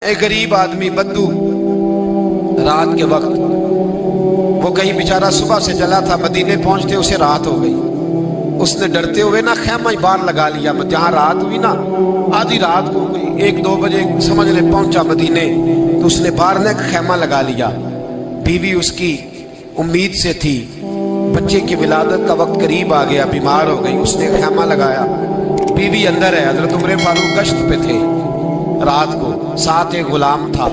ایک غریب آدمی بدو رات کے وقت وہ کہیں بیچارہ صبح سے چلا تھا، مدینے پہنچتے اسے رات ہو گئی۔ اس نے ڈرتے ہوئے نا خیمہ ہی باہر لگا لیا، جہاں رات ہوئی نا آدھی رات ہو گئی، 1-2 بجے سمجھ لے پہنچا مدینے، تو اس نے باہر نے ایک خیمہ لگا لیا۔ بیوی اس کی امید سے تھی، بچے کی ولادت کا وقت قریب آ گیا، بیمار ہو گئی، اس نے خیمہ لگایا، بیوی اندر ہے۔ حضرت عمر فاروق گشت پہ تھے رات کو، ساتھ ایک غلام تھا۔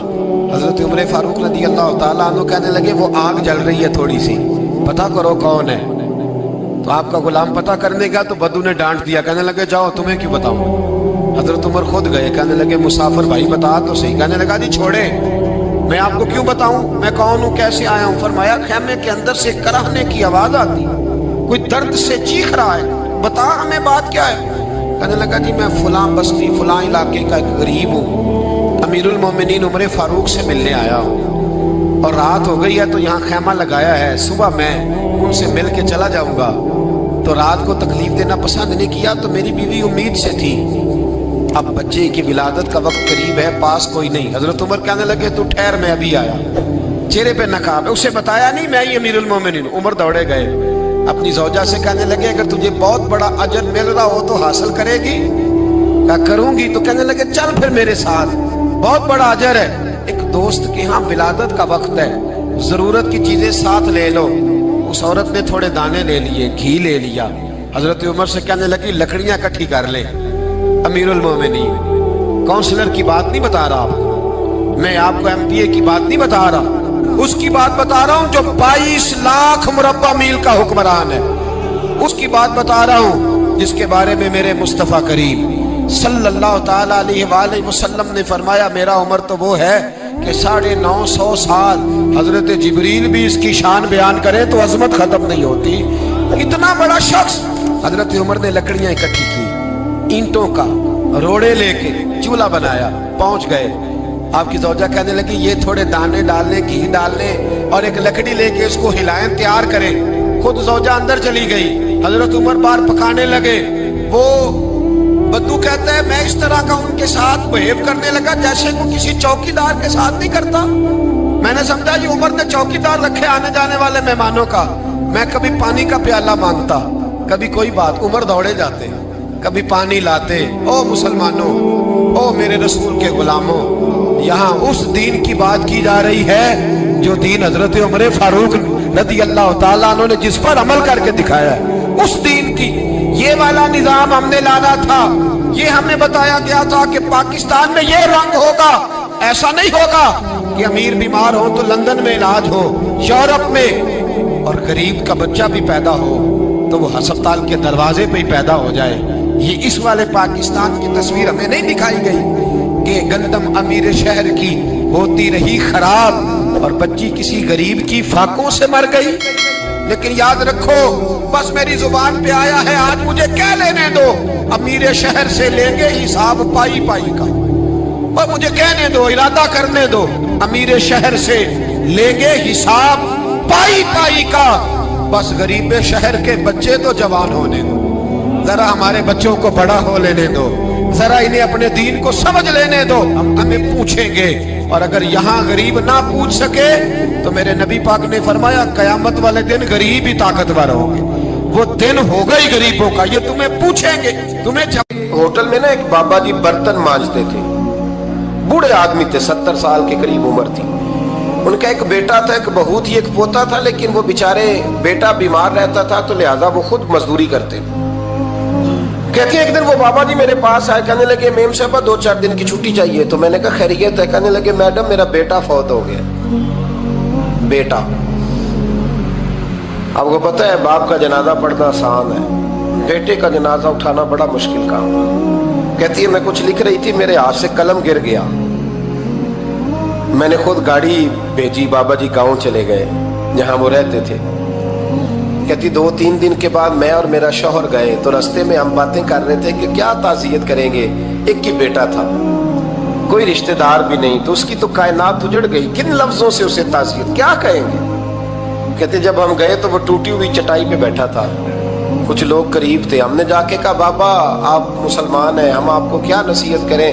حضرت عمر فاروق رضی اللہ تعالیٰ عنہ کہنے لگے وہ آگ جل رہی ہے تھوڑی سی، پتہ کرو کون ہے۔ تو آپ کا غلام پتہ کرنے گیا تو بدو نے ڈانٹ دیا، کہنے لگے جاؤ تمہیں کیوں بتاؤں۔ حضرت عمر خود گئے، کہنے لگے مسافر بھائی بتا تو صحیح۔ کہنے لگا جی چھوڑے، میں آپ کو کیوں بتاؤں، میں کون ہوں، کیسے آیا ہوں۔ فرمایا خیمے کے اندر سے کراہنے کی آواز آتی، کوئی درد سے چیخ رہا ہے، بتا ہمیں بات کیا ہے۔ کہنے لگا جی میں فلاں بستی فلاں علاقے کا ایک غریب ہوں، امیر المومنین عمر فاروق سے ملنے آیا ہوں، اور رات ہو گئی ہے تو یہاں خیمہ لگایا ہے، صبح میں ان سے مل کے چلا جاؤں گا۔ تو رات کو تکلیف دینا پسند نہیں کیا، تو میری بیوی امید سے تھی، اب بچے کی ولادت کا وقت قریب ہے، پاس کوئی نہیں۔ حضرت عمر کہنے لگے تو ٹھہر میں ابھی آیا، چہرے پہ نقاب ہے، اسے بتایا نہیں میں ہی امیر المومنین۔ عمر دوڑے گئے، اپنی زوجہ سے کہنے لگے اگر تجھے بہت بڑا اجر مل رہا ہو تو حاصل کرے گی؟ کہا کروں گی۔ تو کہنے لگے چل پھر میرے ساتھ، بہت بڑا اجر ہے۔ ایک دوست کے ہاں ولادت کا وقت ہے، ضرورت کی چیزیں ساتھ لے لو۔ اس عورت نے تھوڑے دانے لے لیے، گھی لے لیا۔ حضرت عمر سے کہنے لگی لکڑیاں اکٹھی کر لے۔ امیر المومنین کونسلر کی بات نہیں بتا رہا آپ کو، میں آپ کو ایم پی اے کی بات نہیں بتا رہا، اس کی بات بتا رہا ہوں جو 22 لاکھ مربع میل کا حکمران ہے، اس کی بات بتا رہا ہوں جس کے بارے میں میرے مصطفیٰ کریم صلی اللہ تعالیٰ علیہ وآلہ وسلم نے فرمایا میرا عمر تو وہ ہے کہ 950 سال حضرت جبریل بھی اس کی شان بیان کرے تو عظمت ختم نہیں ہوتی۔ اتنا بڑا شخص۔ حضرت عمر نے لکڑیاں اکٹھی کی، اینٹوں کا روڑے لے کے چولہا بنایا، پہنچ گئے۔ آپ کی زوجہ کہنے لگی یہ تھوڑے دانے ڈالنے، گھی ڈالنے اور ایک لکڑی لے کے اس کو ہلائیں، تیار کریں۔ خود زوجہ اندر چلی گئی، حضرت عمر بار پکانے لگے۔ وہ بدو کہتا ہے میں اس طرح کا ان کے ساتھ بہیو کرنے لگا جیسے وہ کسی چوکیدار کے ساتھ نہیں کرتا۔ میں نے سمجھا یہ عمر نے چوکیدار رکھے آنے جانے والے مہمانوں کا۔ میں کبھی پانی کا پیالہ مانگتا، کبھی کوئی بات، عمر دوڑے جاتے، کبھی پانی لاتے۔ او مسلمانوں، او میرے رسول کے غلاموں، یہاں اس دین کی بات کی جا رہی ہے جو دین حضرت عمر فاروق رضی اللہ تعالیٰ عنہ نے جس پر عمل کر کے دکھایا ہے، اس دین کی۔ یہ والا نظام ہم نے لانا تھا، یہ ہمیں بتایا گیا تھا کہ پاکستان میں یہ رنگ ہوگا، ایسا نہیں ہوگا کہ امیر بیمار ہو تو لندن میں علاج ہو، یورپ میں، اور غریب کا بچہ بھی پیدا ہو تو وہ ہسپتال کے دروازے پہ ہی پیدا ہو جائے۔ یہ اس والے پاکستان کی تصویر ہمیں نہیں دکھائی گئی کہ گندم امیر شہر کی ہوتی رہی خراب اور بچی کسی غریب کی فاقوں سے مر گئی۔ لیکن یاد رکھو، بس میری زبان پہ آیا ہے آج مجھے کہہ لینے دو، امیر شہر سے لیں گے حساب پائی پائی کا، اور مجھے کہنے دو، ارادہ کرنے دو، امیر شہر سے لیں گے حساب پائی پائی کا۔ بس غریب شہر کے بچے تو جوان ہونے دو، ذرا ہمارے بچوں کو بڑا ہو لینے دو، ذرا انہیں اپنے دین کو سمجھ لینے دو، ہم ہمیں پوچھیں گے۔ اور اگر یہاں غریب نہ پوچھ سکے تو میرے نبی پاک نے فرمایا قیامت والے دن غریب ہی طاقتور ہوں گے، وہ دن ہوگا ہی غریبوں کا، یہ تمہیں پوچھیں گے۔ ہوٹل میں نا ایک بابا جی برتن مانجتے تھے، بوڑھے آدمی تھے، 70 سال کے قریب عمر تھی۔ ان کا ایک بیٹا تھا، ایک بہو تھی، ایک پوتا تھا، لیکن وہ بیچارے بیٹا بیمار رہتا تھا تو لہٰذا وہ خود مزدوری کرتے۔ کہتی ایک دن وہ بابا جی میرے پاس آئے، کہنے لگے میم صاحبہ 2-4 دن کی چھٹی چاہیے۔ تو میں نے کہا خیریت ہے؟ کہنے لگے میڈم میرا بیٹا فوت ہو گیا۔ بیٹا، آپ کو پتہ ہے باپ کا جنازہ پڑھنا آسان ہے، بیٹے کا جنازہ اٹھانا بڑا مشکل کام۔ کہتی ہے میں کچھ لکھ رہی تھی، میرے ہاتھ سے قلم گر گیا، میں نے خود گاڑی بھیجی، بابا جی گاؤں چلے گئے جہاں وہ رہتے تھے۔ کہتی 2-3 دن کے بعد میں اور میرا شوہر گئے تو رستے میں ہم باتیں کر رہے تھے کہ کیا تعزیت کریں گے، ایک ہی بیٹا تھا، کوئی رشتہ دار بھی نہیں، تو اس کی تو کائنات اجڑ گئی، کن لفظوں سے اسے تعزیت کیا کہیں گے۔ کہتے جب ہم گئے تو وہ ٹوٹی ہوئی چٹائی پہ بیٹھا تھا، کچھ لوگ قریب تھے، ہم نے جا کے کہا بابا آپ مسلمان ہیں، ہم آپ کو کیا نصیحت کریں۔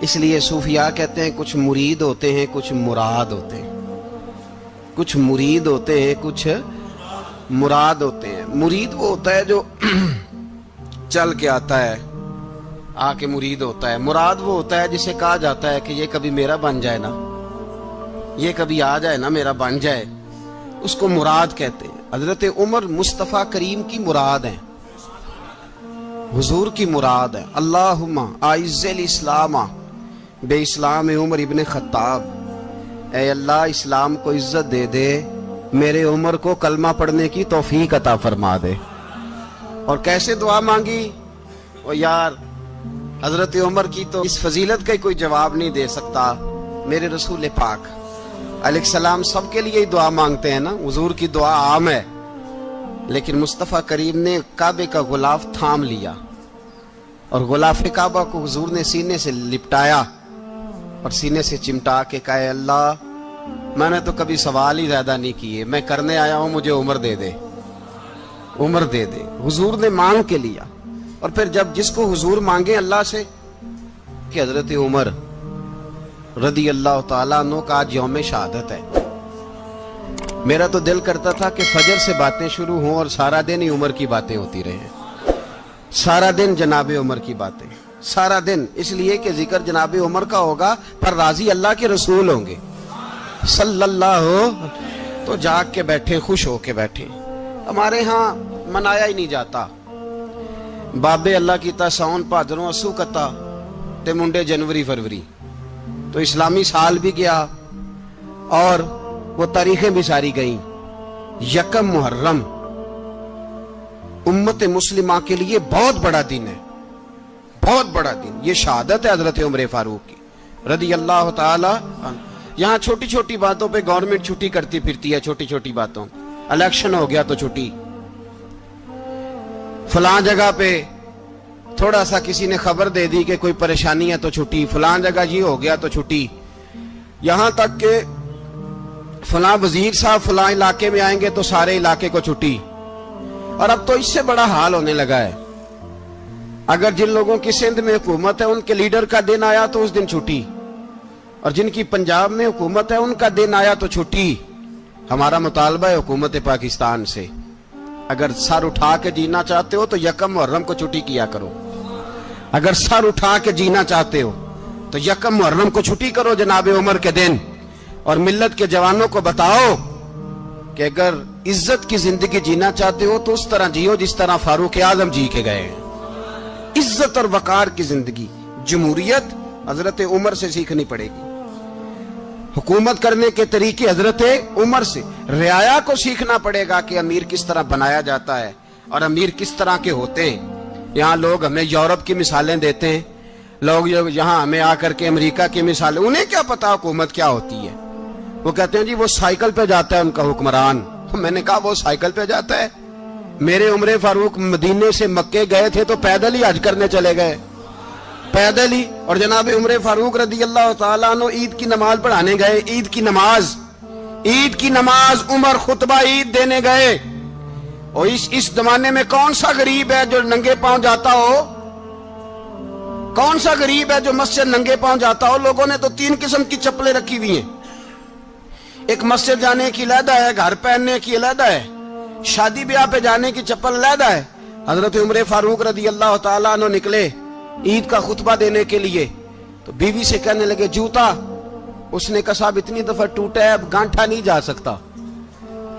اس لیے صوفیاء کہتے ہیں کچھ مرید ہوتے ہیں کچھ مراد ہوتے ہیں، کچھ مرید ہوتے ہیں کچھ مراد ہوتے ہیں۔ مرید وہ ہوتا ہے جو چل کے آتا ہے، آ کے مرید ہوتا ہے۔ مراد وہ ہوتا ہے جسے کہا جاتا ہے کہ یہ کبھی میرا بن جائے نا، یہ کبھی آ جائے نا، میرا بن جائے، اس کو مراد کہتے ہیں۔ حضرت عمر مصطفیٰ کریم کی مراد ہیں، حضور کی مراد ہے۔ اللہم اعز الاسلام بے اسلام عمر ابن خطاب، اے اللہ اسلام کو عزت دے دے، میرے عمر کو کلمہ پڑھنے کی توفیق عطا فرما دے۔ اور کیسے دعا مانگی؟ او یار حضرت عمر کی تو اس فضیلت کا کوئی جواب نہیں دے سکتا، میرے رسول پاک علیہ السلام سب کے لیے ہی دعا مانگتے ہیں نا، حضور کی دعا عام ہے، لیکن مصطفیٰ کریم نے کعبے کا غلاف تھام لیا اور غلاف کعبہ کو حضور نے سینے سے لپٹایا اور سینے سے چمٹا کے کہا، اللہ میں نے تو کبھی سوال ہی زیادہ نہیں کیے، میں کرنے آیا ہوں، مجھے عمر دے دے، عمر دے دے۔ حضور نے مانگ کے لیا۔ اور پھر جب جس کو حضور مانگے اللہ سے کہ حضرت عمر رضی اللہ تعالیٰ عنہ کا آج یوم شہادت ہے، میرا تو دل کرتا تھا کہ فجر سے باتیں شروع ہوں اور سارا دن ہی عمر کی باتیں ہوتی رہیں، سارا دن جناب عمر کی باتیں، سارا دن، اس لیے کہ ذکر جناب عمر کا ہوگا پر راضی اللہ کے رسول ہوں گے صلی اللہ، تو جاگ کے بیٹھے، خوش ہو کے بیٹھے۔ ہمارے ہاں منایا ہی نہیں جاتا، بابے اللہ کی تا ساؤن بھادروں اسو کتا تے منڈے جنوری فروری، تو اسلامی سال بھی گیا اور وہ تاریخیں بھی ساری گئیں۔ یکم محرم امت مسلمہ کے لیے بہت بڑا دن ہے، بہت بڑا دن، یہ شہادت ہے حضرت عمر فاروق کی رضی اللہ تعالی عنہ۔ یہاں چھوٹی چھوٹی باتوں پہ گورنمنٹ چھٹی کرتی پھرتی ہے، چھوٹی چھوٹی باتوں، الیکشن ہو گیا تو چھٹی، فلاں جگہ پہ تھوڑا سا کسی نے خبر دے دی کہ کوئی پریشانی ہے تو چھٹی، فلاں جگہ یہ ہو گیا تو چھٹی، یہاں تک کہ فلاں وزیر صاحب فلاں علاقے میں آئیں گے تو سارے علاقے کو چھٹی۔ اور اب تو اس سے بڑا حال ہونے لگا ہے، اگر جن لوگوں کی سندھ میں حکومت ہے ان کے لیڈر کا دن آیا تو اس دن چھٹی، اور جن کی پنجاب میں حکومت ہے ان کا دن آیا تو چھٹی۔ ہمارا مطالبہ ہے حکومت پاکستان سے، اگر سر اٹھا کے جینا چاہتے ہو تو یکم محرم کو چھٹی کیا کرو، اگر سر اٹھا کے جینا چاہتے ہو تو یکم محرم کو چھٹی کرو جناب عمر کے دن، اور ملت کے جوانوں کو بتاؤ کہ اگر عزت کی زندگی جینا چاہتے ہو تو اس طرح جیو جس طرح فاروق اعظم جی کے گئے ہیں، عزت اور وقار کی زندگی۔ جمہوریت حضرت عمر سے سیکھنی پڑے گی، حکومت کرنے کے طریقے حضرت عمر سے، رعایا کو سیکھنا پڑے گا کہ امیر کس طرح بنایا جاتا ہے اور امیر کس طرح کے ہوتے ہیں۔ یہاں لوگ ہمیں یورپ کی مثالیں دیتے ہیں، لوگ یہاں ہمیں آ کر کے امریکہ کی مثالیں، انہیں کیا پتا حکومت کیا ہوتی ہے، وہ کہتے ہیں جی وہ سائیکل پہ جاتا ہے ان کا حکمران۔ میں نے کہا وہ سائیکل پہ جاتا ہے؟ میرے عمر فاروق مدینے سے مکے گئے تھے تو پیدل ہی حج کرنے چلے گئے، پیدل ہی۔ اور جناب عمر فاروق رضی اللہ تعالیٰ عنہ عید کی نماز پڑھانے گئے، عید کی نماز عمر خطبہ عید دینے گئے۔ اور اس زمانے میں کون سا غریب ہے جو ننگے پاؤں جاتا ہو؟ کون سا غریب ہے جو مسجد ننگے پاؤں جاتا ہو؟ لوگوں نے تو 3 قسم کی چپلیں رکھی ہوئی ہیں، ایک مسجد جانے کی علیحدہ ہے، گھر پہننے کی علیحدہ ہے، شادی بیاہ پہ جانے کی چپل علیحدہ ہے۔ حضرت عمر فاروق رضی اللہ تعالیٰ عنہ نکلے عید کا خطبہ دینے کے لیے تو بیوی سے کہنے لگے جوتا، اس نے کہا صاحب اتنی دفعہ ٹوٹا ہے اب گانٹھا نہیں جا سکتا،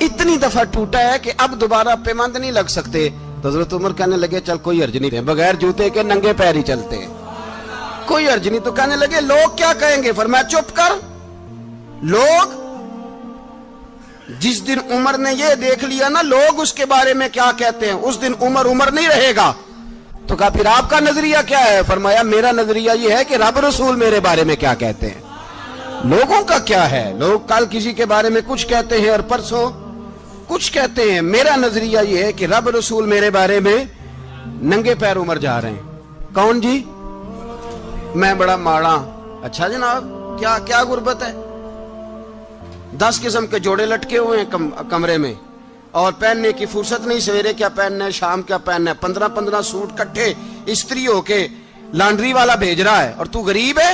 اتنی دفعہ ٹوٹا ہے کہ اب دوبارہ پیمند نہیں لگ سکتے۔ تو حضرت عمر کہنے لگے چل کوئی حرج نہیں، بغیر جوتے کے ننگے پیر ہی چلتے ہیں، کوئی حرج نہیں۔ تو کہنے لگے لوگ کیا کہیں گے؟ فرمایا چپ کر، لوگ جس دن عمر نے یہ دیکھ لیا نا لوگ اس کے بارے میں کیا کہتے ہیں، اس دن عمر نہیں رہے گا۔ تو کہا پھر آپ کا نظریہ کیا ہے؟ فرمایا میرا نظریہ یہ ہے کہ رب رسول میرے بارے میں کیا کہتے ہیں، لوگوں کا کیا ہے؟ لوگ کل کسی کے بارے میں کچھ کہتے ہیں اور پرسوں کچھ کہتے ہیں، میرا نظریہ یہ ہے کہ رب رسول میرے بارے میں ننگے پیر عمر جا رہے ہیں۔ کون جی؟ میں بڑا ماڑا۔ اچھا جناب کیا غربت ہے؟ 10 قسم کے جوڑے لٹکے ہوئے ہیں کمرے میں اور پہننے کی فرصت نہیں، سویرے کیا پہننا ہے، شام کیا پہننا ہے، 15 سوٹ کٹھے استری ہو کے لانڈری والا بھیج رہا ہے اور تو غریب ہے۔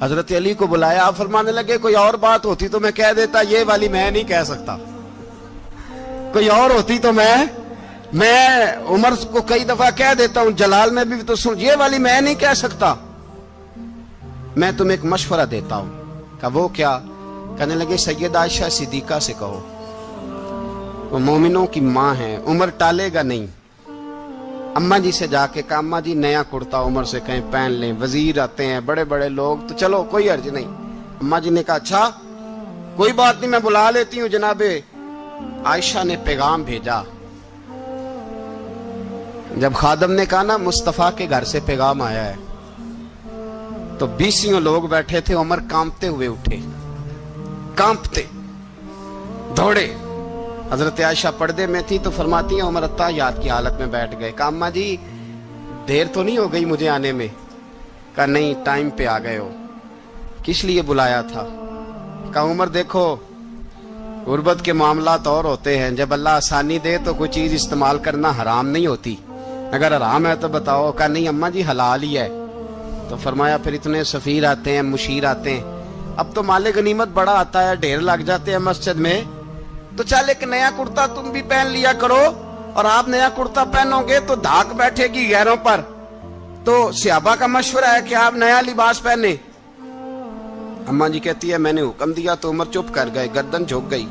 حضرت علی کو بلایا, آپ فرمانے لگے کوئی اور بات ہوتی تو میں کہہ دیتا, یہ والی میں نہیں کہہ سکتا. کوئی اور ہوتی تو میں عمر کو کئی دفعہ کہہ دیتا ہوں, جلال میں بھی تو سن, یہ والی میں نہیں کہہ سکتا. میں تمہیں ایک مشورہ دیتا ہوں. کہا وہ کیا؟ کہنے لگے سید عائشہ صدیقہ سے کہو, وہ مومنوں کی ماں ہیں, عمر ٹالے گا نہیں. اماں جی سے جا کے کہا اماں جی نیا کرتا عمر سے کہیں پہن لیں, وزیر آتے ہیں, بڑے بڑے لوگ, تو چلو کوئی حرج نہیں. اماں جی نے کہا اچھا کوئی بات نہیں, میں بلا لیتی ہوں. جناب عائشہ نے پیغام بھیجا. جب خادم نے کہا نا مصطفیٰ کے گھر سے پیغام آیا ہے, تو 20 لوگ بیٹھے تھے. عمر کانپتے ہوئے اٹھے, کانپتے دوڑے. حضرت عائشہ پردے میں تھی تو فرماتی ہیں عمر اتحیات کی حالت میں بیٹھ گئے. کہا اماں جی دیر تو نہیں ہو گئی مجھے آنے میں؟ کہا نہیں, ٹائم پہ آ گئے ہو. کس لیے بلایا تھا؟ کہا عمر دیکھو غربت کے معاملات اور ہوتے ہیں, جب اللہ آسانی دے تو کوئی چیز استعمال کرنا حرام نہیں ہوتی, اگر حرام ہے تو بتاؤ. کہا نہیں اماں جی حلال ہی ہے. تو فرمایا پھر اتنے سفیر آتے ہیں, مشیر آتے ہیں, اب تو مال غنیمت بڑا آتا ہے, ڈھیر لگ جاتے ہیں مسجد میں, تو چل ایک نیا کرتا تم بھی پہن لیا کرو, اور آپ نیا کرتا پہنو گے تو دھاک بیٹھے گی غیروں پر. تو صحابہ کا مشورہ ہے کہ آپ نیا لباس پہنے. اماں جی کہتی ہے میں نے حکم دیا تو عمر چپ کر گئے, گردن جھک گئی.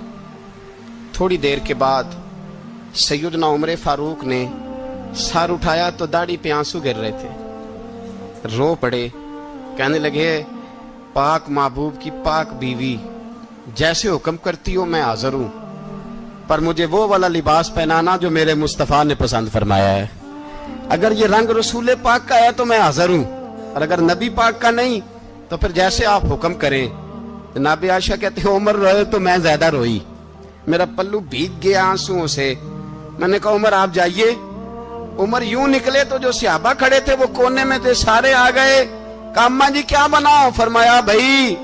تھوڑی دیر کے بعد سیدنا عمر فاروق نے سر اٹھایا تو داڑھی پہ آنسو گر رہے تھے, رو پڑے. کہنے لگے پاک محبوب کی پاک بیوی, جیسے حکم کرتی ہو میں حاضر ہوں, پر مجھے وہ والا لباس پہنانا جو میرے مصطفیٰ نے پسند فرمایا ہے. اگر یہ رنگ رسول پاک کا ہے تو میں حاضر ہوں, اور اگر نبی پاک کا نہیں تو پھر جیسے آپ حکم کریں. جناب عائشہ کہتے ہیں عمر روئے تو میں زیادہ روئی, میرا پلو بھیگ گیا آنسوؤں سے. میں نے کہا عمر آپ جائیے. عمر یوں نکلے تو جو صحابہ کھڑے تھے وہ کونے میں تھے, سارے آ گئے. کہا اماں جی کیا بناؤ؟ فرمایا بھائی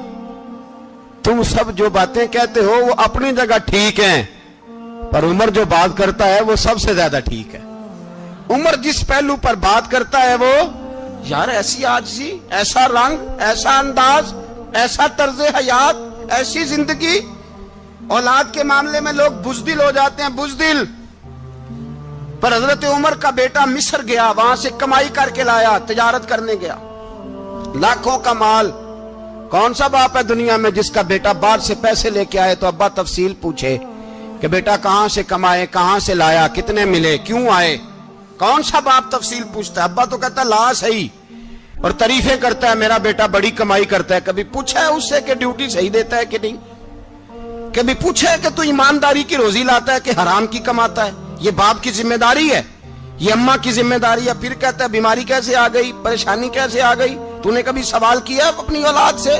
تم سب جو باتیں کہتے ہو وہ اپنی جگہ ٹھیک ہیں, پر عمر جو بات کرتا ہے وہ سب سے زیادہ ٹھیک ہے. عمر جس پہلو پر بات کرتا ہے وہ, یار ایسی عاجزی, ایسا رنگ, ایسا انداز, ایسا طرز حیات, ایسی زندگی. اولاد کے معاملے میں لوگ بزدل ہو جاتے ہیں, بزدل. پر حضرت عمر کا بیٹا مصر گیا, وہاں سے کمائی کر کے لایا, تجارت کرنے گیا, لاکھوں کا مال. کون سا باپ ہے دنیا میں جس کا بیٹا باہر سے پیسے لے کے آئے تو ابا تفصیل پوچھے کہ بیٹا کہاں سے کمائے, کہاں سے لایا, کتنے ملے, کیوں آئے؟ کون سا باپ تفصیل پوچھتا ہے؟ ابا تو کہتا ہے لا صحیح, اور تعریفیں کرتا ہے میرا بیٹا بڑی کمائی کرتا ہے. کبھی پوچھا ہے اس سے کہ ڈیوٹی صحیح دیتا ہے کہ نہیں؟ کبھی پوچھا ہے کہ تو ایمانداری کی روزی لاتا ہے کہ حرام کی کماتا ہے؟ یہ باپ کی ذمہ داری ہے, یہ اماں کی ذمہ داری ہے. پھر کہتا ہے بیماری کیسے آ گئی, پریشانی کیسے آ گئی, تو نے کبھی سوال کیا اپنی اولاد سے؟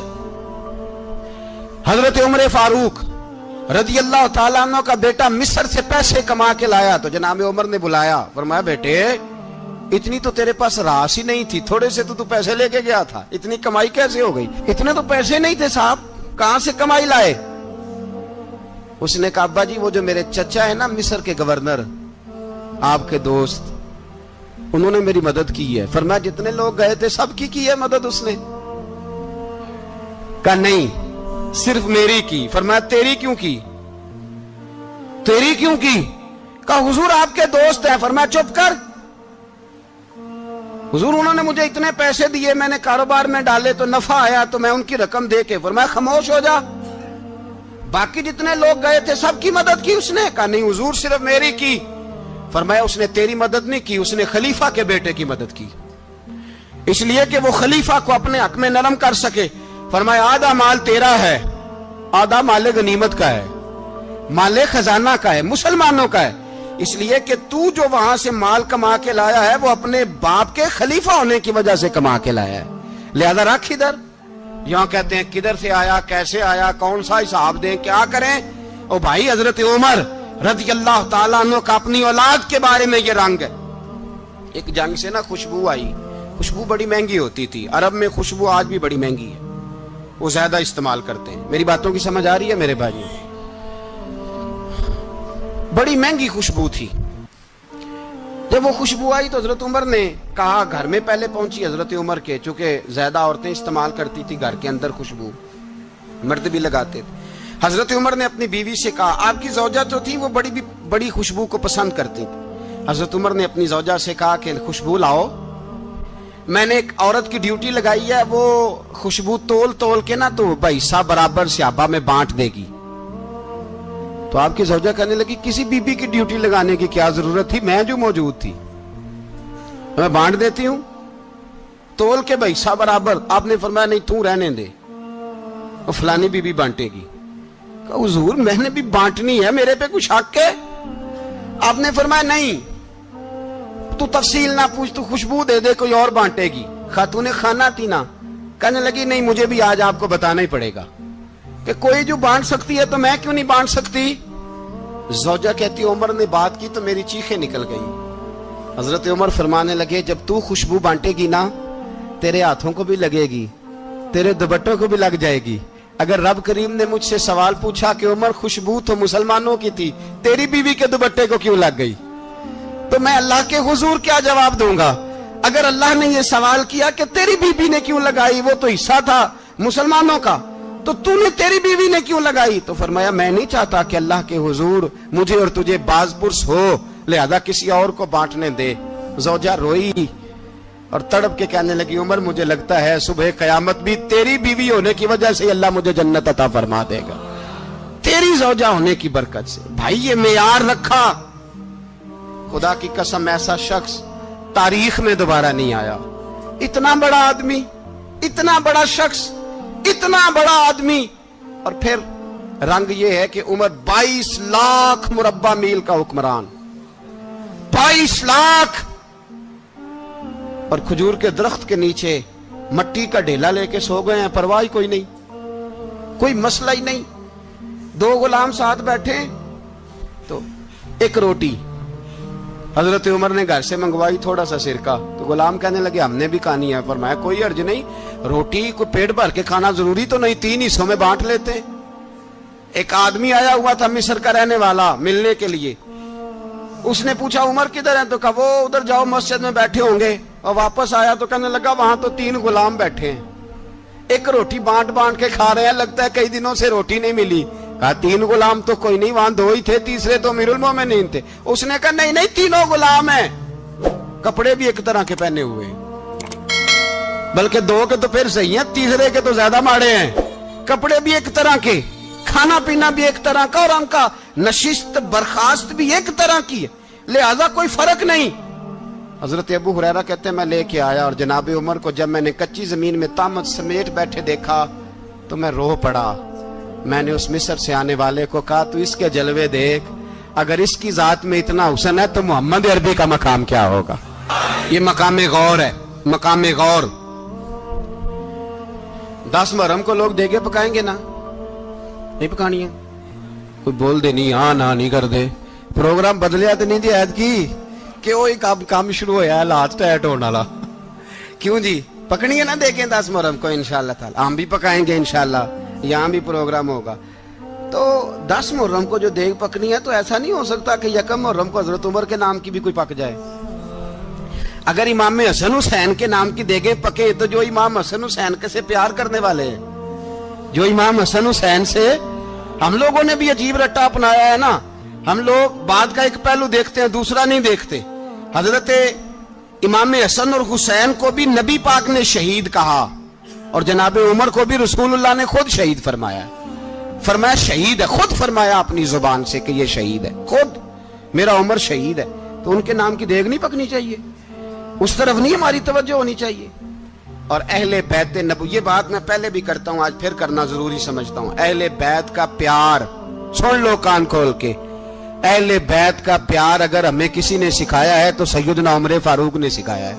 حضرت عمر فاروق رضی اللہ تعالیٰ عنہ کا بیٹا مصر سے پیسے کما کے لایا تو جناب عمر نے بلایا, فرمایا بیٹے اتنی تو تیرے پاس راس ہی نہیں تھی, تھوڑے سے تو پیسے لے کے گیا تھا, اتنی کمائی کیسے ہو گئی؟ اتنے تو پیسے نہیں تھے صاحب, کہاں سے کمائی لائے؟ اس نے کہا ابا جی وہ جو میرے چچا ہے نا مصر کے گورنر, آپ کے دوست, انہوں نے میری مدد کی ہے. فرمایا جتنے لوگ گئے تھے سب کی ہے مدد اس نے؟ کہا نہیں صرف میری کی. فرمایا تیری کیوں کی؟ تیری کیوں کی؟ کہا حضور آپ کے دوست ہیں. فرمایا چپ کر, حضور انہوں نے مجھے اتنے پیسے دیے, میں نے کاروبار میں ڈالے تو نفع آیا تو میں ان کی رقم دے کے. فرمایا خاموش ہو جا, باقی جتنے لوگ گئے تھے سب کی مدد کی اس نے؟ کہا نہیں حضور صرف میری کی. فرمایا اس نے تیری مدد نہیں کی, اس نے خلیفہ کے بیٹے کی مدد کی, اس لیے کہ وہ خلیفہ کو اپنے حق میں نرم کر سکے. فرمایا آدھا مال تیرا ہے, آدھا مال غنیمت کا ہے, مال خزانہ کا ہے, مسلمانوں کا ہے, اس لیے کہ تو جو وہاں سے مال کما کے لایا ہے وہ اپنے باپ کے خلیفہ ہونے کی وجہ سے کما کے لایا ہے, لہذا رکھ ادھر. یہاں کہتے ہیں کدھر سے آیا, کیسے آیا, کون سا حساب دیں, کیا کریں؟ او بھائی حضرت عمر رضی اللہ تعالیٰ عنہ کا اپنی اولاد کے بارے میں یہ رنگ ہے. ایک جنگ سے نا خوشبو آئی, خوشبو بڑی مہنگی ہوتی تھی, عرب میں خوشبو آج بھی بڑی مہنگی ہے, وہ زیادہ استعمال کرتے ہیں. میری باتوں کی سمجھ آ رہی ہے میرے بھائیوں؟ بڑی مہنگی خوشبو تھی. جب وہ خوشبو آئی تو حضرت عمر نے کہا, گھر میں پہلے پہنچی حضرت عمر کے, چونکہ زیادہ عورتیں استعمال کرتی تھی گھر کے اندر خوشبو, مرد بھی لگاتے تھے. حضرت عمر نے اپنی بیوی سے کہا, آپ کی زوجہ جو تھی وہ بڑی خوشبو کو پسند کرتی تھی. حضرت عمر نے اپنی زوجہ سے کہا کہ خوشبو لاؤ, میں نے ایک عورت کی ڈیوٹی لگائی ہے, وہ خوشبو تول کے نا تو حصہ برابر صحابہ میں بانٹ دے گی. تو آپ کی زوجہ کہنے لگی, کسی بی بی کی ڈیوٹی لگانے کی کیا ضرورت تھی, میں جو موجود تھی میں بانٹ دیتی ہوں تول کے حصہ برابر. آپ نے فرمایا نہیں, تو رہنے دے, اور فلانی بی بی بانٹے گی. کہا حضور میں نے بھی بانٹنی ہے, میرے پہ کچھ حق ہے؟ آپ نے فرمایا نہیں, تو تفصیل نہ پوچھ, تو خوشبو دے دے, کوئی اور بانٹے گی. خاتون خانہ تھی نا, کہنے لگی نہیں مجھے بھی آج آپ کو بتانا ہی پڑے گا کہ کوئی جو بانٹ سکتی ہے تو میں کیوں نہیں بانٹ سکتی. زوجہ کہتی عمر نے بات کی تو میری چیخیں نکل گئی. حضرت عمر فرمانے لگے, جب تو خوشبو بانٹے گی نا تیرے ہاتھوں کو بھی لگے گی, تیرے دوپٹوں کو بھی لگ جائے گی. اگر رب کریم نے مجھ سے سوال پوچھا کہ عمر خوشبو تو مسلمانوں کی تھی, تیری بیوی کے دوپٹے کو کیوں لگ گئی, تو میں اللہ کے حضور کیا جواب دوں گا؟ اگر اللہ نے یہ سوال کیا کہ تیری بیوی نے کیوں لگائی, وہ تو حصہ تھا مسلمانوں کا, تو نے تیری بیوی نے کیوں لگائی؟ تو فرمایا میں نہیں چاہتا کہ اللہ کے حضور مجھے اور تجھے باز پرس ہو, لہذا کسی اور کو بانٹنے دے. زوجہ روئی اور تڑپ کے کہنے لگی, عمر مجھے لگتا ہے صبح قیامت بھی تیری بیوی ہونے کی وجہ سے اللہ مجھے جنت عطا فرما دے گا, تیری زوجہ ہونے کی برکت سے. بھائی یہ معیار رکھا, خدا کی قسم ایسا شخص تاریخ میں دوبارہ نہیں آیا. اتنا بڑا آدمی, اتنا بڑا شخص, اتنا بڑا آدمی, اور پھر رنگ یہ ہے کہ عمر 22 لاکھ مربع میل کا حکمران, 22 لاکھ, اور کھجور کے درخت کے نیچے مٹی کا ڈھیلا لے کے سو گئے ہیں, پرواہ کوئی نہیں, کوئی مسئلہ ہی نہیں. 2 غلام ساتھ بیٹھے تو ایک روٹی حضرت عمر نے گھر سے منگوائی, تھوڑا سا سرکہ, تو غلام کہنے لگے ہم نے بھی کھانی ہے. فرمایا کوئی حرج نہیں, روٹی کو پیٹ بھر کے کھانا ضروری تو نہیں, 3 حصوں میں بانٹ لیتے. ایک آدمی آیا ہوا تھا مصر کا رہنے والا ملنے کے لیے, اس نے پوچھا عمر کدھر ہیں, تو کہا وہ ادھر جاؤ مسجد میں بیٹھے ہوں گے. اور واپس آیا تو کہنے لگا وہاں تو 3 غلام بیٹھے ہیں, ایک روٹی بانٹ کے کھا رہے ہیں, لگتا ہے کئی دنوں سے روٹی نہیں ملی. کہا 3 غلام تو کوئی نہیں, وہاں 2 ہی تھے, تیسرے تو امیر المومنین تھے. اس نے کہا نہیں 3 غلام ہیں, کپڑے بھی ایک طرح کے پہنے ہوئے, بلکہ 2 کے تو پھر صحیح ہیں, تیسرے کے تو زیادہ ماڑے ہیں. کپڑے بھی ایک طرح کے, کھانا پینا بھی ایک طرح کا, اور ان کا نشست برخاست بھی ایک طرح کی ہے, لہذا کوئی فرق نہیں. حضرت ابو ہریرہ کہتے ہیں میں لے کے آیا, اور جناب عمر کو جب میں نے کچی زمین میں تامت سمیٹ بیٹھے دیکھا تو میں رو پڑا. میں نے اس مصر سے آنے والے کو کہا تو اس کے جلوے دیکھ, اگر اس کی ذات میں اتنا حسن ہے تو محمد عربی کا مقام کیا ہوگا. یہ مقام غور ہے, مقام غور. 10 محرم کو لوگ دیگے پکائیں گے نا, نہیں پکانی ہے, کوئی بول دے نہیں, ہاں نہ نہیں کر دے, پروگرام بدلیا تو نہیں دی عید کی کہ وہ ایک کام شروع ہویا ہے لات ٹائٹ ہونے والا. کیوں جی, پکنی ہے نا دیکھیں 10 محرم کو انشاءاللہ تعالی, ہم بھی پکائیں گے انشاءاللہ, یہاں بھی پروگرام ہوگا. تو 10 محرم کو جو دیگ پکنی ہے تو ایسا نہیں ہو سکتا کہ 1 محرم کو حضرت عمر کے نام کی بھی کوئی پک جائے. اگر امام حسن حسین کے نام کی دیگیں پکے تو جو امام حسن حسین کے سے پیار کرنے والے ہیں, جو امام حسن حسین سے, ہم لوگوں نے بھی عجیب رٹا اپنایا ہے نا, ہم لوگ بات کا ایک پہلو دیکھتے ہیں دوسرا نہیں دیکھتے. حضرت امام حسن اور حسین کو بھی نبی پاک نے شہید کہا, اور جناب عمر کو بھی رسول اللہ نے خود شہید فرمایا. فرمایا شہید ہے, خود فرمایا اپنی زبان سے کہ یہ شہید ہے, خود میرا عمر شہید ہے. تو ان کے نام کی دیگ نہیں پکنی چاہیے, اس طرف نہیں ہماری توجہ ہونی چاہیے. اور اہل بیت نبوی, یہ بات میں پہلے بھی کرتا ہوں, آج پھر کرنا ضروری سمجھتا ہوں. اہل بیت کا پیار سن لو کان کھول کے, اہل بیت کا پیار اگر ہمیں کسی نے سکھایا ہے تو سیدنا عمر فاروق نے سکھایا ہے.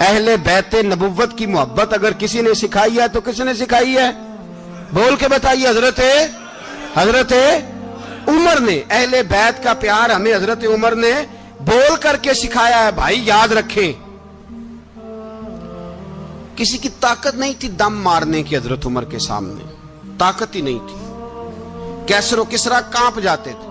اہل بیت نبوت کی محبت اگر کسی نے سکھائی ہے تو کس نے سکھائی ہے؟ بول کے بتائیے. حضرت عمر نے. اہل بیت کا پیار ہمیں حضرت عمر نے بول کر کے سکھایا ہے. بھائی یاد رکھیں, کسی کی طاقت نہیں تھی دم مارنے کی حضرت عمر کے سامنے, طاقت ہی نہیں تھی. کیسر و کسرا کانپ جاتے تھے,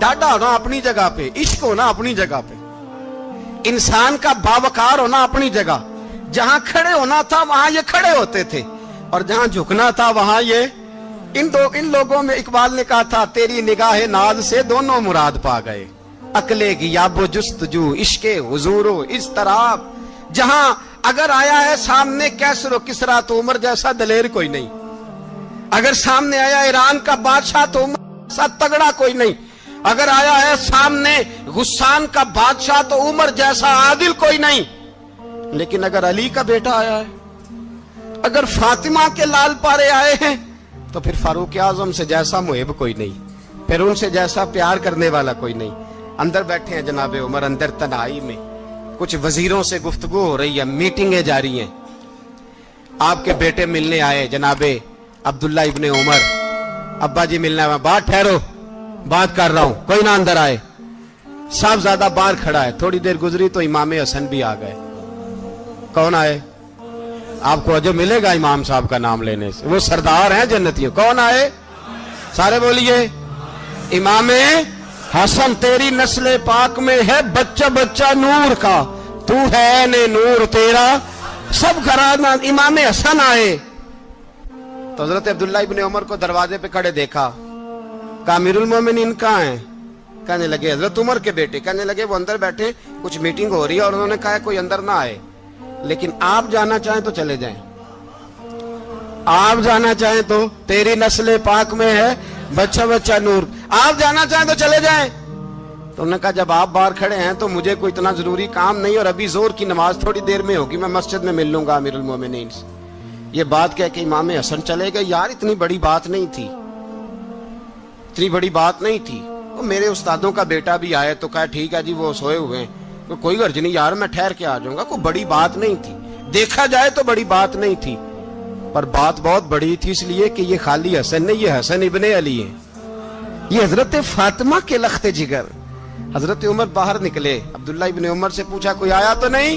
ڈاڈا ہونا اپنی جگہ پہ، عشق ہونا اپنی جگہ پہ، انسان کا باوقار ہونا اپنی جگہ، جہاں کھڑے ہونا تھا وہاں یہ کھڑے ہوتے تھے، اور جہاں جھکنا تھا وہاں یہ ان لوگوں میں اقبال نے کہا تھا تیری نگاہ ناز سے دونوں مراد پا گئے، عقلے کی یاب و جستجو، عشق حضور و اضطراب، جہاں اگر آیا ہے سامنے کیسر و کسرا تو عمر جیسا دلیر کوئی نہیں، اگر سامنے آیا ایران کا بادشاہ تو عمر جیسا تگڑا کوئی نہیں، اگر آیا ہے سامنے غسان کا بادشاہ تو عمر جیسا عادل کوئی نہیں، لیکن اگر علی کا بیٹا آیا ہے، اگر فاطمہ کے لال پارے آئے ہیں تو پھر فاروق اعظم سے جیسا محب کوئی نہیں، پھر ان سے جیسا پیار کرنے والا کوئی نہیں۔ اندر بیٹھے ہیں جناب عمر، اندر تنہائی میں کچھ وزیروں سے گفتگو ہو رہی ہے، میٹنگیں جاری ہیں، آپ کے بیٹے ملنے آئے جناب عبداللہ ابن عمر، ابا جی ملنا ہے، بات ٹھہرو بات کر رہا ہوں، کوئی نہ اندر آئے، صاحب زیادہ باہر کھڑا ہے، تھوڑی دیر گزری تو امام حسن بھی آ گئے۔ کون آئے؟ آپ کو جو ملے گا امام صاحب کا نام لینے سے، وہ سردار ہیں جنتیوں۔ کون آئے؟ سارے بولیے امام حسن، تیری نسل پاک میں ہے بچہ بچہ نور کا، تو ہے نے نور تیرا سب گھرانہ۔ امام حسن آئے تو حضرت عبداللہ ابن عمر کو دروازے پہ کھڑے دیکھا، کہا امیر المومنین کہاں ہیں؟ کہنے لگے حضرت عمر کے بیٹے۔ کہنے لگے وہ اندر بیٹھے، کچھ میٹنگ ہو رہی ہے، اور انہوں نے کہا کوئی اندر نہ آئے، لیکن آپ جانا چاہیں تو چلے جائیں، آپ جانا چاہیں تو، تیری نسل پاک میں ہے بچہ بچہ نور، آپ جانا چاہیں تو چلے جائیں۔ تو انہوں نے کہا جب آپ باہر کھڑے ہیں تو مجھے کوئی اتنا ضروری کام نہیں، اور ابھی زور کی نماز تھوڑی دیر میں ہوگی، میں مسجد میں مل لوں گا امیر المومنین سے۔ یہ بات کہہ کے امام حسن چلے گئے۔ یار اتنی بڑی بات نہیں تھی، اتنی بڑی بات نہیں تھی، وہ میرے استادوں کا بیٹا بھی آئے تو کہا ٹھیک ہے جی وہ سوئے ہوئے ہیں، کوئی غرض نہیں یار میں ٹھہر کے آ جاؤں گا، کوئی بڑی بات نہیں تھی، دیکھا جائے تو بڑی بات نہیں تھی، پر بات بہت بڑی تھی، اس لیے کہ یہ خالی حسن نہیں، یہ حسن ابن علی ہے، یہ حضرت فاطمہ کے لخت جگر۔ حضرت عمر باہر نکلے، عبداللہ ابن عمر سے پوچھا کوئی آیا تو نہیں؟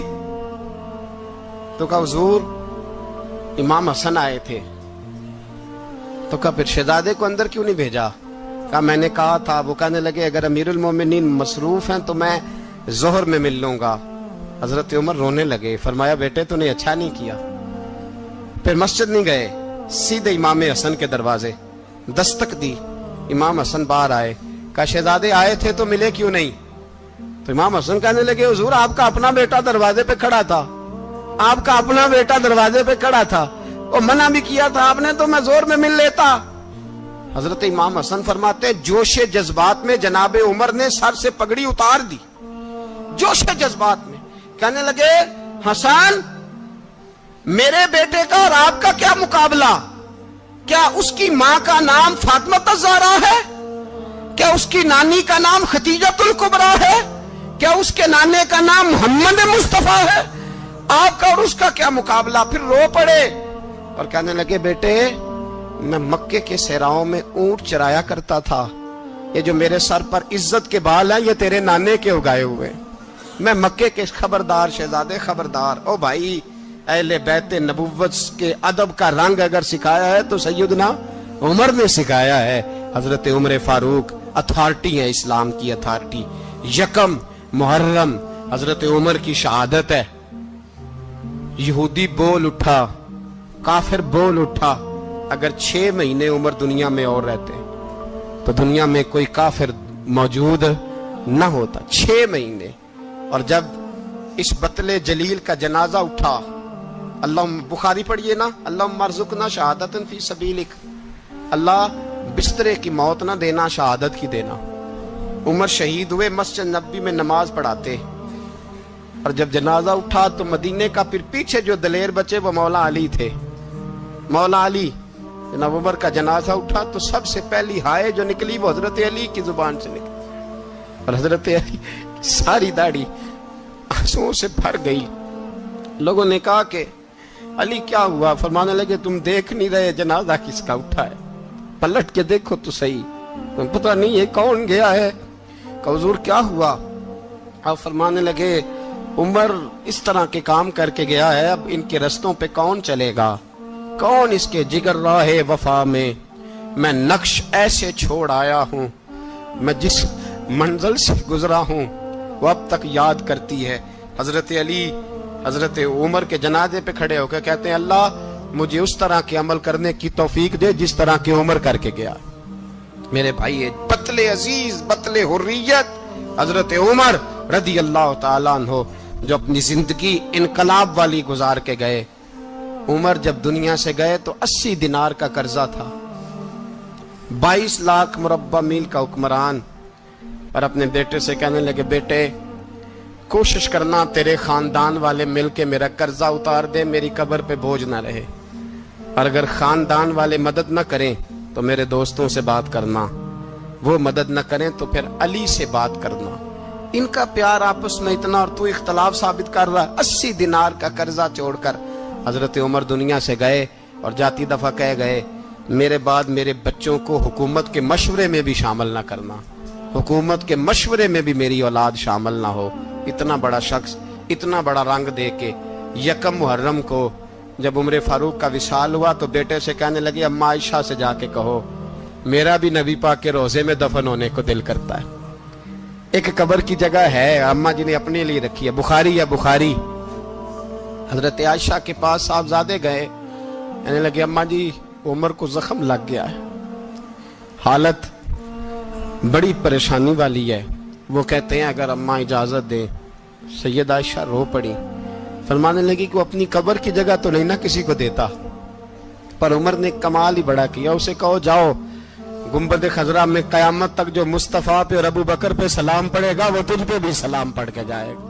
تو کہا حضور امام حسن آئے تھے۔ تو کہا پھر شہزادے کو اندر کیوں نہیں بھیجا؟ کہا میں نے کہا تھا۔ وہ کہنے لگے اگر امیر المومنین مصروف ہیں تو میں ظہر میں مل لوں گا۔ حضرت عمر رونے لگے، فرمایا بیٹے تو نے اچھا نہیں کیا۔ پھر مسجد نہیں گئے، سیدھے امام حسن کے دروازے دستک دی، امام حسن باہر آئے، کہا شہزادے آئے تھے تو ملے کیوں نہیں؟ تو امام حسن کہنے لگے حضور آپ کا اپنا بیٹا دروازے پہ کھڑا تھا، آپ کا اپنا بیٹا دروازے پہ کھڑا تھا، اور منع بھی کیا تھا آپ نے تو میں زور میں مل لیتا۔ حضرت امام حسن فرماتے جوش جذبات میں جناب عمر نے سر سے پگڑی اتار دی، جوش جذبات میں کہنے لگے حسن میرے بیٹے کا اور آپ کا کیا مقابلہ؟ کیا اس کی ماں کا نام فاطمہ الزہرا ہے؟ کیا اس کی نانی کا نام خدیجۃ الکبریٰ ہے؟ کیا اس کے نانے کا نام محمد مصطفیٰ ہے؟ آپ کا اور اس کا کیا مقابلہ؟ پھر رو پڑے اور کہنے لگے بیٹے میں مکے کے صحراؤں میں اونٹ چرایا کرتا تھا، یہ جو میرے سر پر عزت کے بال ہیں یہ تیرے نانے کے اگائے ہوئے، میں مکے کے خبردار شہزادے خبردار۔ او بھائی اہل بیت نبوت کے ادب کا رنگ اگر سکھایا ہے تو سیدنا عمر نے سکھایا ہے۔ حضرت عمر فاروق اتھارٹی ہے، اسلام کی اتھارٹی۔ یکم محرم حضرت عمر کی شہادت ہے۔ یہودی بول اٹھا، کافر بول اٹھا، اگر 6 مہینے عمر دنیا میں اور رہتے تو دنیا میں کوئی کافر موجود نہ ہوتا۔ 6 مہینے۔ اور جب اس بطل جلیل کا جنازہ اٹھا، اللہ بخاری پڑھیے نا، اللہم ارزقنا شہادتن فی سبیلک، اللہ بسترے کی موت نہ دینا، شہادت کی دینا۔ عمر شہید ہوئے، مسجد نبوی میں نماز پڑھاتے، اور جب جنازہ اٹھا تو مدینے کا پھر پیچھے جو دلیر بچے وہ مولا علی تھے۔ مولا علی، جناب عمر کا جنازہ اٹھا تو سب سے پہلی ہائے جو نکلی وہ حضرت علی کی زبان سے نکلی، اور حضرت علی ساری داڑھی آنسوؤں سے بھر گئی۔ لوگوں نے کہا کہ علی کیا ہوا؟ فرمانے لگے تم دیکھ نہیں رہے جنازہ کس کا اٹھا ہے، پلٹ کے دیکھو تو صحیح، تم پتہ نہیں یہ کون گیا ہے؟ کہ حضور کیا ہوا؟ آپ فرمانے لگے عمر اس طرح کے کام کر کے گیا ہے، اب ان کے رستوں پہ کون چلے گا؟ کون اس کے جگر راہ وفا میں؟ میں نقش ایسے چھوڑ آیا ہوں میں جس منزل سے گزرا ہوں وہ اب تک یاد کرتی ہے۔ حضرت علی حضرت عمر کے جنازے پہ کھڑے ہو کے کہتے ہیں اللہ مجھے اس طرح کے عمل کرنے کی توفیق دے جس طرح کی عمر کر کے گیا۔ میرے بھائی بطل عزیز، بطل حریت حضرت عمر رضی اللہ تعالیٰ عنہ جو اپنی زندگی انقلاب والی گزار کے گئے۔ عمر جب دنیا سے گئے تو 80 دینار کا قرضہ تھا، 22 لاکھ مربع میل کا حکمران، اور اپنے بیٹے سے کہنے لگے بیٹے کوشش کرنا تیرے خاندان والے مل کے میرا قرضہ اتار دے، میری قبر پہ بوجھ نہ رہے، اور اگر خاندان والے مدد نہ کریں تو میرے دوستوں سے بات کرنا، وہ مدد نہ کریں تو پھر علی سے بات کرنا۔ ان کا پیار آپس میں اتنا اور تو اختلاف ثابت کر رہا۔ 80 دینار کا قرضہ چھوڑ کر حضرت عمر دنیا سے گئے اور جاتی دفعہ کہہ گئے میرے بعد میرے بچوں کو حکومت کے مشورے میں بھی شامل نہ کرنا، حکومت کے مشورے میں بھی میری اولاد شامل نہ ہو۔ اتنا بڑا شخص اتنا بڑا رنگ دے کے یکم محرم کو جب عمر فاروق کا وصال ہوا تو بیٹے سے کہنے لگے اماں عائشہ سے جا کے کہو میرا بھی نبی پاک کے روزے میں دفن ہونے کو دل کرتا ہے۔ ایک قبر کی جگہ ہے اماں جی نے اپنے لیے رکھی ہے، بخاری ہے بخاری۔ حضرت عائشہ کے پاس صاحبزادے گئے، کہنے لگے اماں جی عمر کو زخم لگ گیا ہے، حالت بڑی پریشانی والی ہے۔ وہ کہتے ہیں اگر اماں اجازت دیں۔ سید عائشہ رو پڑی، فرمانے لگی کہ وہ اپنی قبر کی جگہ تو نہیں نہ کسی کو دیتا، پر عمر نے کمال ہی بڑا کیا، اسے کہو جاؤ گنبد خضرا میں قیامت تک جو مصطفیٰ پہ اور ابو بکر پہ سلام پڑے گا وہ تجھ پہ بھی سلام پڑھ کے جائے گا۔